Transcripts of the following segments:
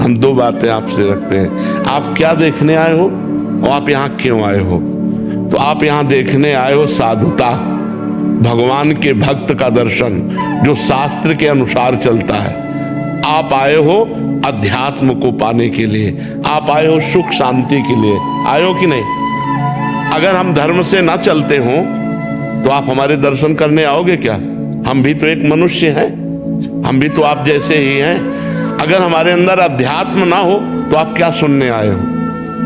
हम दो बातें आपसे रखते हैं। आप क्या देखने आए हो और आप यहाँ क्यों आए हो? तो आप यहाँ देखने आए हो साधुता, भगवान के भक्त का दर्शन जो शास्त्र के अनुसार चलता है। आप आए हो अध्यात्म को पाने के लिए, आप आए हो सुख शांति के लिए, आए हो कि नहीं? अगर हम धर्म से ना चलते हो तो आप हमारे दर्शन करने आओगे क्या? हम भी तो एक मनुष्य हैं, हम भी तो आप जैसे ही हैं। अगर हमारे अंदर अध्यात्म ना हो तो आप क्या सुनने आए हो?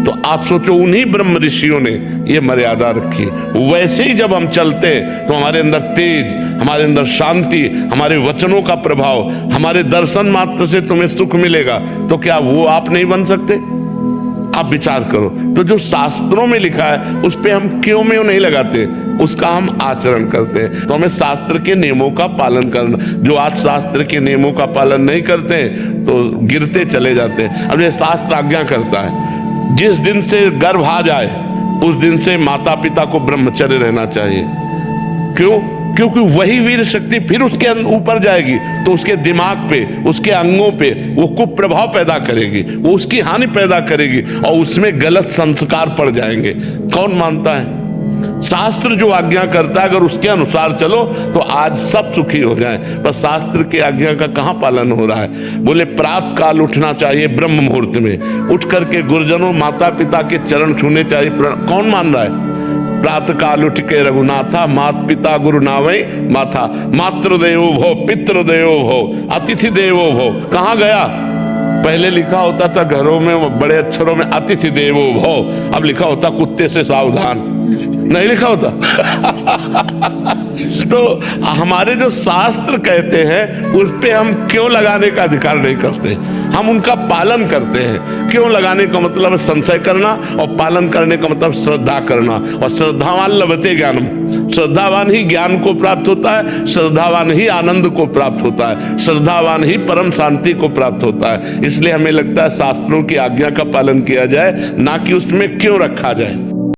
तो आप सोचो, उन्हीं ब्रह्म ऋषियों ने ये मर्यादा रखी। वैसे ही जब हम चलते तो हमारे अंदर तेज, हमारे अंदर शांति, हमारे वचनों का प्रभाव, हमारे दर्शन मात्र से तुम्हें सुख मिलेगा। तो क्या वो आप नहीं बन सकते? आप विचार करो। तो जो शास्त्रों में लिखा है उस पे हम क्यों में नहीं लगाते, उसका हम आचरण करते हैं। तो हमें शास्त्र के नियमों का पालन करना। जो आज शास्त्र के नियमों का पालन नहीं करते तो गिरते चले जाते हैं। अब ये शास्त्र आज्ञा करता है, जिस दिन से गर्भ आ जाए उस दिन से माता पिता को ब्रह्मचर्य रहना चाहिए। क्यों? क्योंकि वही वीर शक्ति फिर उसके ऊपर जाएगी तो उसके दिमाग पे, उसके अंगों पे वो कुप्रभाव पैदा करेगी, वो उसकी हानि पैदा करेगी और उसमें गलत संस्कार पड़ जाएंगे। कौन मानता है? शास्त्र जो आज्ञा करता है अगर उसके अनुसार चलो तो आज सब सुखी हो जाएं। पर शास्त्र की आज्ञा का कहाँ पालन हो रहा है? बोले प्रातः काल उठना चाहिए, ब्रह्म मुहूर्त में उठ करके गुरुजनों माता पिता के चरण छूने चाहिए। कौन मान रहा है? प्रातः काल उठ के रघुनाथा, मात पिता गुरु नावै माथा, मातृदेवो भो पितृदेवो भो अतिथि देवो भो। कहाँ गया? पहले लिखा होता था घरों में बड़े अक्षरों में अतिथि देवो भो, अब लिखा होता कुत्ते से सावधान, नहीं लिखा होता। तो हमारे जो शास्त्र कहते हैं उस पे हम क्यों लगाने का अधिकार नहीं करते? हम उनका पालन करते हैं। क्यों लगाने का मतलब संशय करना और पालन करने का मतलब श्रद्धा करना। और श्रद्धावान लभते ज्ञानम, श्रद्धावान ही ज्ञान को प्राप्त होता है, श्रद्धावान ही आनंद को प्राप्त होता है, श्रद्धावान ही परम शांति को प्राप्त होता है। इसलिए हमें लगता है शास्त्रों की आज्ञा का पालन किया जाए, ना कि उसमें क्यों रखा जाए।